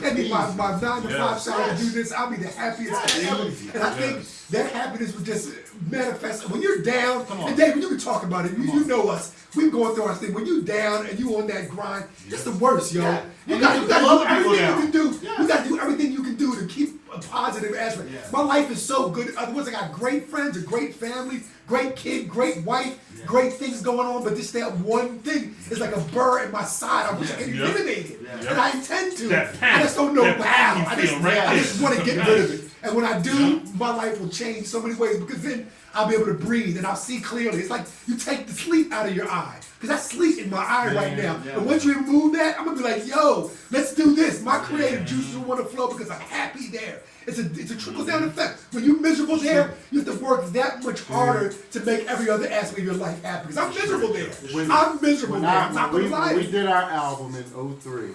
kidding me? my 9 to 5 Yes. salary to do this, I'll be the happiest ever. And I think that happiness would just manifest. When you're down, Come on. and David, you can talk about it. You know us. We've going through our thing. When you down and you on that grind, it's the worst, yo. Yeah. You And got you to can do love people everything down. you can do. Yeah. You got to do everything you can do to keep a positive aspect. Yeah. My life is so good. Otherwise, I got great friends, a great family, great kid, great wife, great things going on. But just that one thing is like a burr in my side. I wish I could eliminate it, Yeah. and I intend to. That I panic, just don't know that how. panic I you just, feel right I just there. want to get rid of it. And when I do, my life will change so many ways because then I'll be able to breathe and I'll see clearly. It's like you take the sleep out of your eye. Because I sleep in my eye right now. Yeah. And once you remove that, I'm going to be like, yo, let's do this. My creative juices will want to flow because I'm happy there. It's a trickle-down effect. When you're miserable there, you have to work that much harder to make every other aspect of your life happy. Because I'm miserable there. I'm miserable there. I'm not going to lie. When we did our album in 03,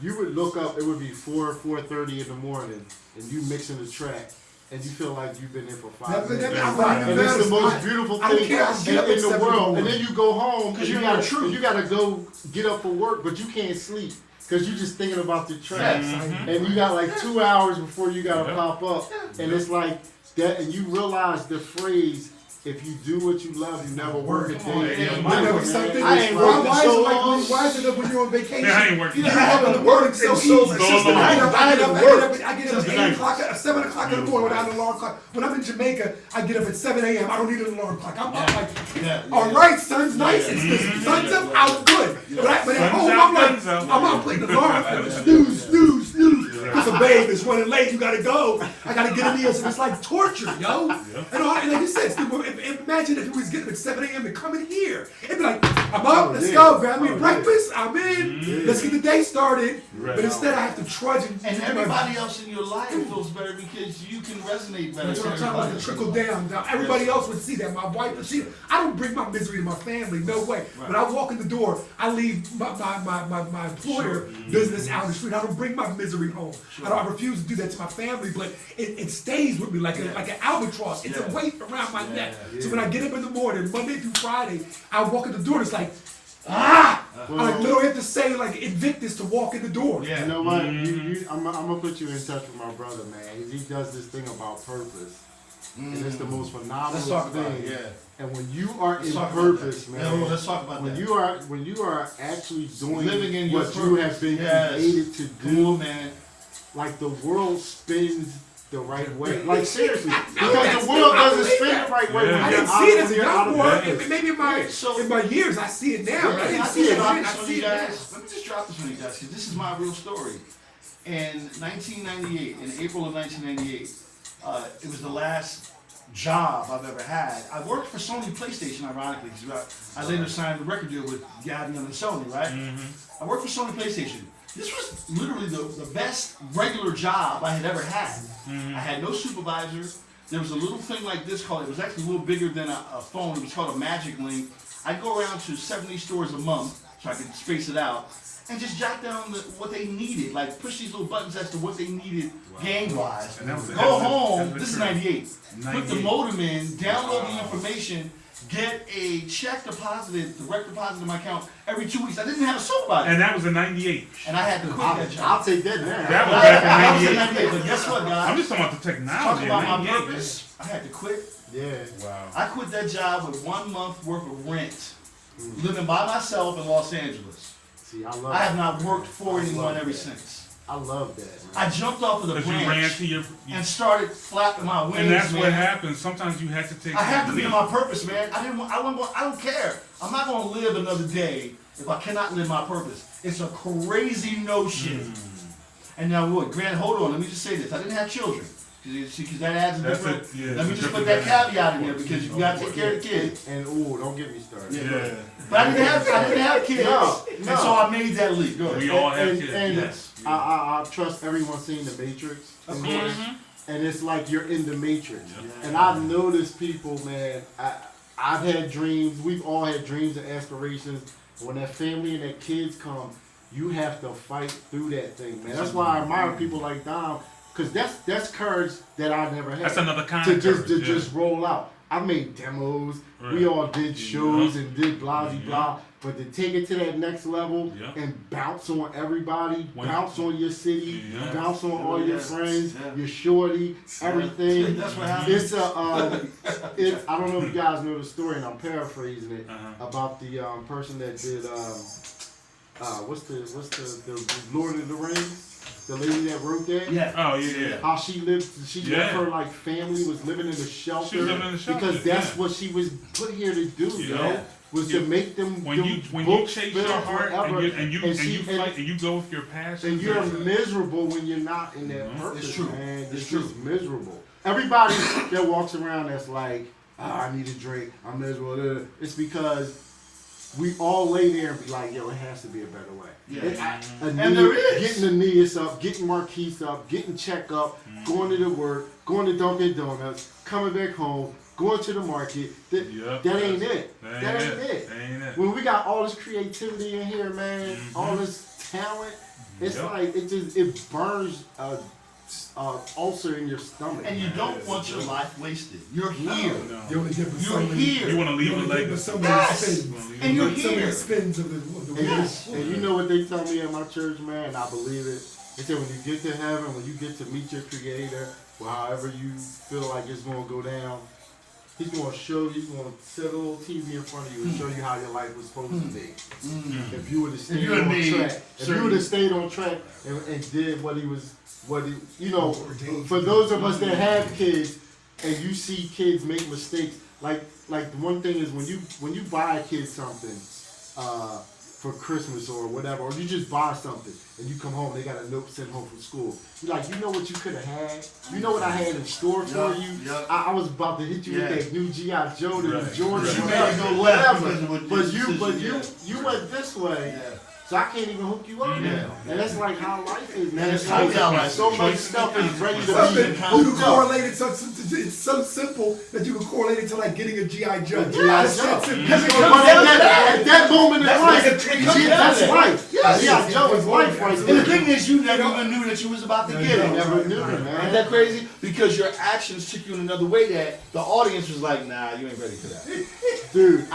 you would look up, it would be 4:30 in the morning, and you mixing the track, and you feel like you've been there for 5 minutes. And it's the most beautiful I don't thing care. I'll get up in at the 7 world. in the And then you go home, and you you're true. gotta go get up for work, but you can't sleep. Because you're just thinking about the track. Yes. And you got like 2 hours before you gotta pop up. And it's like that, and you realize the phrase, if you do what you love, you never work a day. I know something. I ain't working Why so is it like long. why is it up when you're on vacation? Man, I ain't working. You have in the morning so easy. so long. I get up Since at the 8 o'clock, 7 o'clock in the morning without an alarm clock. When I'm in Jamaica, I get up at 7 a.m. I don't need an alarm clock. I'm up like, Yeah. all right, sun's nice. It's the sun's up, I'm good. But at home, I'm like, I'm up putting the alarm. Snooze, snooze, snooze. Because a babe is running late. You gotta go. I gotta get in here. So it's like torture, yo. And like you said, imagine if it was getting up at 7 a.m. and coming here. It'd be like, I'm up, let's go, grab me breakfast, I'm in, let's get the day started. But instead I have to trudge And everybody else in your life feels better because you can resonate better. That's what I'm to talking about, everybody. the trickle down. Now, everybody else would see that. My wife would see it. I don't bring my misery to my family, no way. When I walk in the door, I leave my employer business out in the street. I don't bring my misery home. I refuse to do that to my family, but it stays with me like an albatross. It's a weight around my neck. So when I get up in the morning, Monday through Friday, I walk in the door and it's like, I like literally have to say like Invictus to walk in the door. Yeah. You know what? I'm gonna put you in touch with my brother, man. He does this thing about purpose, and it's the most phenomenal Let's talk thing. about it, yeah. And when you are Let's in talk about purpose, that. man. Yeah, let's talk about when that. When you are actually doing Living in your what you have purpose. been Yes. created to Come do, on, man. like the world spins the right way. Like seriously, because the world doesn't spin the right way. Yeah. When I you're didn't out- see it as a when you're out young of boy. purpose. Maybe in my years, I see it now. But I didn't see it then. I see it now. Let me just drop this on you guys because this is my real story. In 1998, in April of 1998, it was the last job I've ever had. I worked for Sony PlayStation, ironically, because I later signed a record deal with Gabby on the Sony, right? I worked for Sony PlayStation. This was literally the best regular job I had ever had. I had no supervisor. There was a little thing like this called, it was actually a little bigger than a phone. It was called a Magic Link. I'd go around to 70 stores a month so I could space it out and just jot down what they needed, like push these little buttons as to what they needed game-wise. And that was- Go that was- home, that was this is true. 98. Put the 98. modem in, download the information, get a check deposited, direct deposit in my account every 2 weeks. I didn't have a supervisor. And that was in 98. And I had to quit that job. I'll take that now. That was I back was in in 98. 98, but guess what, I'm guys? just talking about the Talk technology. about my 98, purpose. I had to quit. Yeah. Wow. I quit that job with 1 month worth of rent, living by myself in Los Angeles. See, I love. I have not worked for I anyone love ever that. since. I love that. Man. I jumped off of the Because you ran branch to your. and started flapping my wings, And that's man. what happens. Sometimes you have to take. I have to be leap. in my purpose, man. I don't care. I'm not going to live another day if I cannot live my purpose. It's a crazy notion. And now, what? Grant, hold on. Let me just say this. I didn't have children. Because that adds a That's different. it, yeah, let me it's a just put different that dynamic. caveat in there because you got to take care of the kids. And ooh, don't get me started. Yeah. But I didn't have kids. No, And no. so I made that leap. Go ahead. We all have and, kids. and Yes. I trust everyone seeing the Matrix. Of course. And it's like you're in the Matrix. And I've noticed people, man. I've had dreams. We've all had dreams and aspirations. When that family and that kids come, you have to fight through that thing, man. That's why I admire people like Dom, because that's courage that I never had. That's another kind to of just courage, yeah. just roll out. I made demos. Right. We all did shows Yeah. and did blah Yeah. blah. But to take it to that next level Yeah. and bounce on everybody, When- bounce on your city, Yeah. bounce on all your Yes. friends, Yeah. your shorty, everything. That's what happened. It's it's I don't know if you guys know the story, and I'm paraphrasing it about the person that did what's the Lord of the Rings, the lady that wrote that. Yeah. Oh yeah. How she lived, Yeah. her like family was living in a shelter, She was living in a shelter, because that's yeah. what she was put here to do, Yeah. was Yeah. to make them When you books chase build your heart forever, and you she- fight and you go with your passion, and you're miserable when you're not in that purpose, It's true. man. It's It's true. just miserable. Everybody that walks around that's like, I need a drink, I'm miserable. It's because we all lay there and be like, yo, it has to be a better way. Yeah. And there is. Getting Aeneas up, getting Marquise up, getting Check up, going to the work, going to Dunkin' Donuts, coming back home, going to the market. That ain't it. That ain't it. That ain't it. When we got all this creativity in here, man, all this talent, it's Yep. like it burns a ulcer in your stomach. And you don't want your life wasted. You're No. here. You only give us so You're many. here. You want to leave You a only give us legacy. so many Yes. spins. And you're So many here. spins of the Yes. And you know what they tell me at my church, man, and I believe it. They say when you get to heaven, when you get to meet your creator, or however you feel like it's going to go down, he's going to show you, he's going to set a little TV in front of you and show you how your life was supposed to be. If you would have stayed you had on made track. If you would have stayed on track and did what he, you know, for those of us that have kids and you see kids make mistakes, like the one thing is when you buy a kid something, for Christmas or whatever, or you just buy something and you come home, they got a note sent home from school. You're like, you know what you could have had? You know what I had in store for you? Yeah. I was about to hit you with that new G.I. Joe, the Right. Jordan, Right. You made it go left whatever. because of what But your you decision, went this way. Yeah. So I can't even hook you up now. And that's like how life is, man. And It's it's like totally how life so is. much Choices stuff and is ready to Something be you can hooked up. correlate it it's so simple that you can correlate it to like getting a G.I. Joe. G.I. That's Joe. it simple. Because it So comes what- down to At that moment in That's life, like it comes down that's to that. life. Yes. G.I. Joe is life right And there. the thing is, you never even knew that you was about to get it. You never knew, man. Isn't that crazy? Because your actions took you in another way that the audience was like, nah, you ain't ready for that. Dude,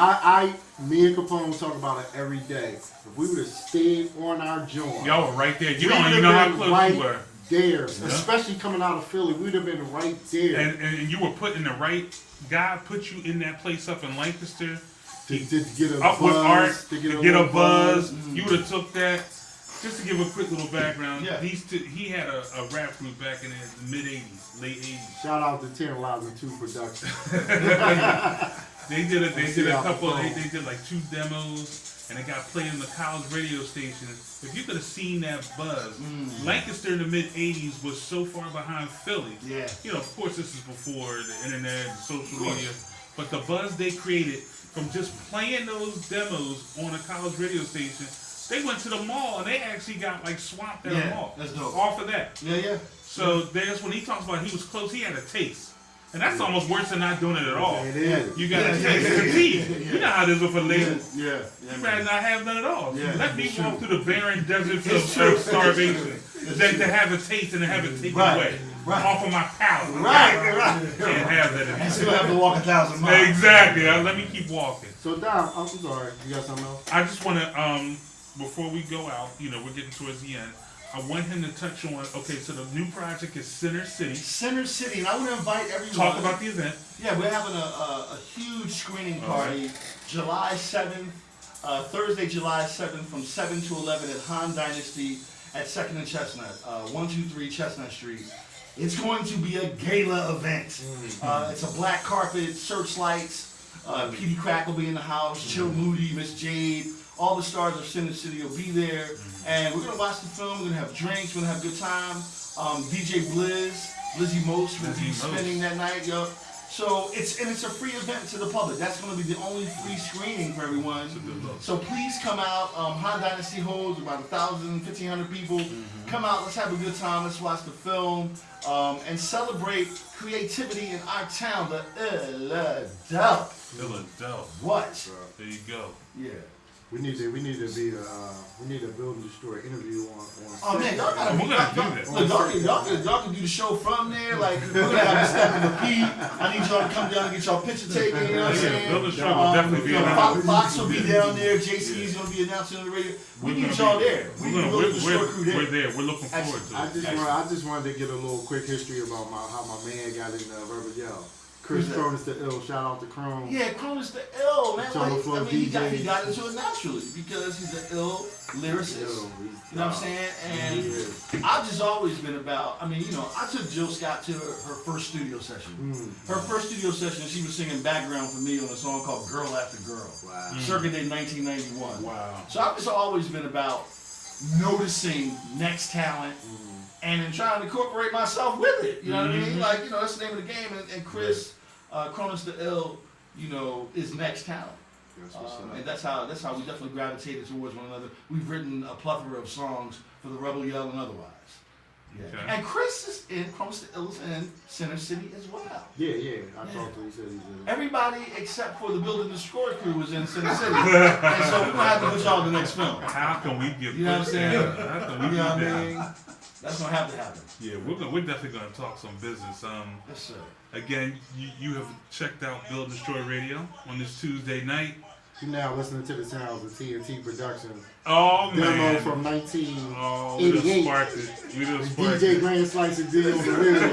me and Capone talk about it every day. If we would have stayed on our joint, Y'all were right there. You we don't would even have know how been close right you were. there. Especially coming out of Philly, we'd have been right there And you were put in the right. God put you in that place up in Lancaster. to get a Up buzz, with art, to to get get a a little buzz. You would have took that. Just to give a quick little background, Yeah. he had a rap group back in the mid '80s, late '80s. Shout out to 10,002 Productions. They did a see how couple. the They did like 2 demos, and it got played on the college radio station. If you could have seen that buzz, Lancaster in the mid '80s was so far behind Philly. Yeah. You know, of course, this is before the internet and social media, but the buzz they created from just playing those demos on a college radio station, they went to the mall and they actually got like swamped at the Yeah, mall. that's dope. Off of that. Yeah, yeah. So that's when he talks about he was close. He had a taste, and that's almost worse than not doing it at all. It is. You got to Yeah, taste yeah, the yeah, tea. yeah. You know how it is with a label. Yeah. You'd rather not have none at all. Yeah, Let me it's walk true. through the barren deserts It's of true. starvation than to have a taste and to have it taken Right, away right. off of my palate. Right. Can't have that. And still have to walk 1,000 miles. Exactly. Let me keep walking. So, Dom, I'm sorry. You got something else? I just want to, before we go out, you know, we're getting towards the end. I want him to touch on, okay, so the new project is Center City. Center City, and I want to invite everyone. Talk about the event. Yeah, we're having a huge screening party, July 7th, Thursday, July 7th, from 7 to 11 at Han Dynasty at 2nd and Chestnut, 123 Chestnut Street. It's going to be a gala event. It's a black carpet, searchlights. Petey Crack will be in the house, Chill Moody, Miss Jade. All the stars of Center City will be there. And we're going to watch the film. We're going to have drinks. We're going to have a good time. DJ Blizz, Lizzie Most will be spending that night, yo. So it's a free event to the public. That's going to be the only free screening for everyone. So please come out. Han Dynasty holds about 1,000, 1,500 people. Come out. Let's have a good time. Let's watch the film and celebrate creativity in our town, the Philadelphia. Philadelphia. What? There you go. Yeah. We need to build and destroy interview on. Oh man, y'all gotta We're gonna do that. Look, y'all can do the show from there. Like we're gonna have a step and repeat. I need y'all to come down and get y'all picture taken. You know what I'm saying? Build the show will definitely be around. Fox will be down there. JC's gonna be announcing on the radio. We need y'all there. We need to build the show crew there. We're there. We're looking forward to it. I just wanted to get a little quick history about how my man got in Rebel Yell. Chris Cronus the Ill, shout out to Chrome. Yeah, Cronus the Ill, man. Like, he got DJ. into it naturally because he's an ill lyricist. You know what I'm saying? And I've just always been about, I took Jill Scott to her first studio session. Her first studio session, she was singing background for me on a song called Girl After Girl. Wow. Circa Day 1991. Wow. So I've just always been about noticing next talent and then trying to incorporate myself with it. You know what I mean? Like, that's the name of the game. And Chris, Cronus the Ill, is next talent. And that's how we definitely gravitated towards one another. We've written a plethora of songs for the Rebel Yell and otherwise. Yeah. Okay. And Chris is in Cronus the Ill is in Center City as well. Yeah. I talked to him. He said he's in. Everybody except for the Build and Destroy crew was in Center City. And so we're gonna have to put y'all in the next film. How can we get? You know what I'm saying? How can we you know what that? I mean? That's gonna have to happen. Yeah, we're definitely gonna talk some business. Yes, sir. Again, you have checked out Build and Destroy Radio on this Tuesday night. You're now listening to the sounds of TNT Productions. Oh demo man! From we 1988. just sparked it. DJ Grand Slice and D on the radio.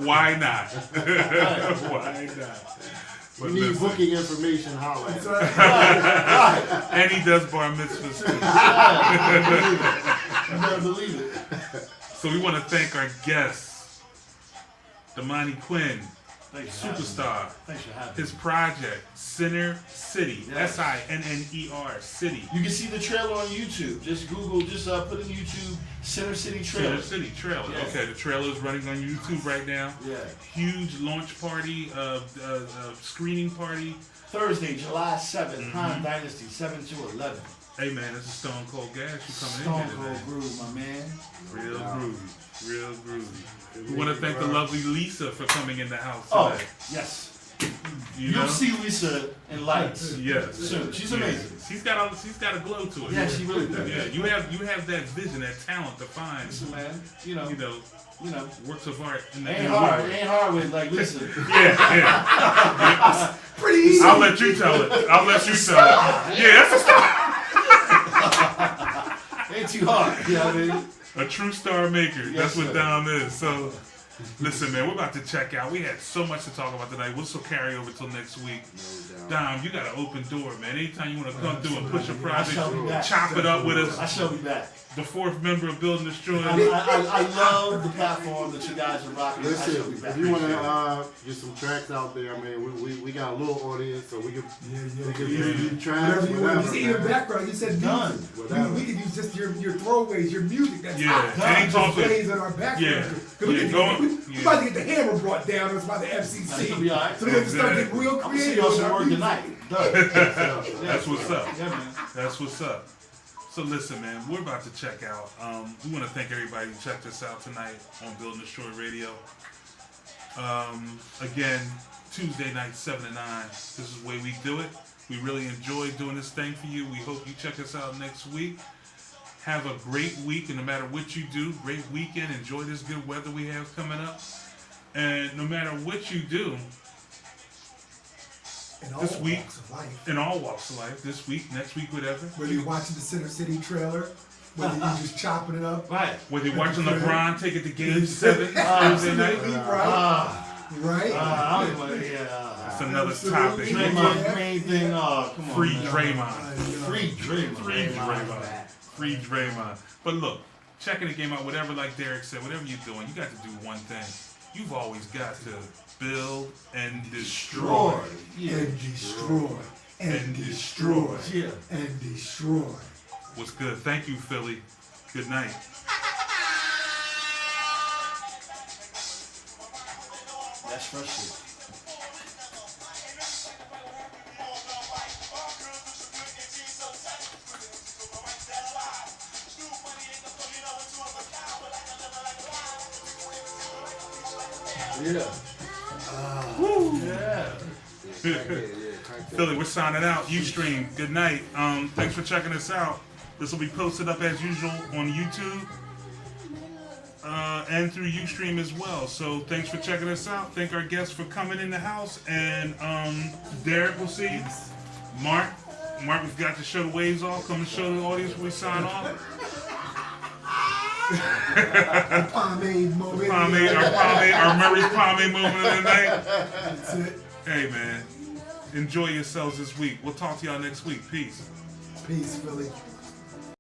Why not? Why not? But you need booking information, holla. And he does bar mitzvahs too. You better believe it. So we want to thank our guests, DominiQuinn Supastar. Thanks for having me. His project, Center City. Yes. SINNER City. You can see the trailer on YouTube. Just Google, put in YouTube Center City trailer. Center City trailer. Yes. Okay, the trailer is running on YouTube right now. Yeah. Huge launch party, screening party. Thursday, July 7th, Han Dynasty, 7 to 11. Hey man, it's a Stone Cold Gas. You coming Stone in here Cold today. Groove, my man. Real groovy. Real groovy. We want to thank the lovely Lisa for coming in the house Oh, today. yes. You'll see Lisa in lights. Yes. Soon. She's amazing. She's got a glow to her. Yeah, she really does. Yeah, you have that vision, that talent to find. Listen, man. Works of art. In the Ain't hard. It ain't hard with Lisa. Yeah. Pretty easy. I'll let you tell it. Yeah, that's a start. Ain't too hard. You know what I mean? A true star maker. Yes, That's what sir. Dom is. So, listen, man, we're about to check out. We had so much to talk about tonight. We'll still carry over till next week. Dom, you got an open door, man. Anytime you want to come through and push a project, chop it up with us. I shall be back. The fourth member of Build and Destroy. I love the platform that you guys are rocking. I shall be Listen, back. if you want to get some tracks out there, we got a little audience, so we can use tracks, Whatever you want. You whatever. see in the background, you said Done. music. We could use just your throwaways, your music. That's Any just talk plays in our background. Yeah. We Yeah, about to get the hammer brought down us by the FCC. That's gonna be all right. So we have to start getting real I'm gonna creative. see y'all with some our work music. tonight. Done. That's what's up. Yeah, man. That's what's up. So listen, man, we're about to check out. We want to thank everybody who checked us out tonight on Build and Destroy Radio. Again, Tuesday night, 7 to 9. This is the way we do it. We really enjoy doing this thing for you. We hope you check us out next week. Have a great week, and no matter what you do, great weekend. Enjoy this good weather we have coming up. And no matter what you do, this week, in all walks of life, this week, next week, whatever. Whether you're watching the Center City trailer, whether you're just chopping it up. Right. Whether you're watching LeBron take it to Game 7 Thursday night. Right? That's another topic. Draymond Green thing. Come on. Free man. Draymond. Free Draymond. Free Draymond. Free Draymond. But look, checking the game out, whatever, like Derek said, whatever you're doing, you got to do one thing. You've always got to build and destroy. Yeah. And destroy. And destroy. Yeah. And destroy. What's good? Thank you, Philly. Good night. That's fresh shit. Yeah. Yeah. back there. Philly, we're signing out. Ustream, good night. Thanks for checking us out. This will be posted up as usual on YouTube and through Ustream as well. So thanks for checking us out. Thank our guests for coming in the house. And Derek, we'll see you. Mark, we've got to show the waves off. Come and show the audience when we sign off. Pomade moment. Our Murray's pomade moment of the night. That's it. Hey, man. Enjoy yourselves this week. We'll talk to y'all next week. Peace. Peace, Philly.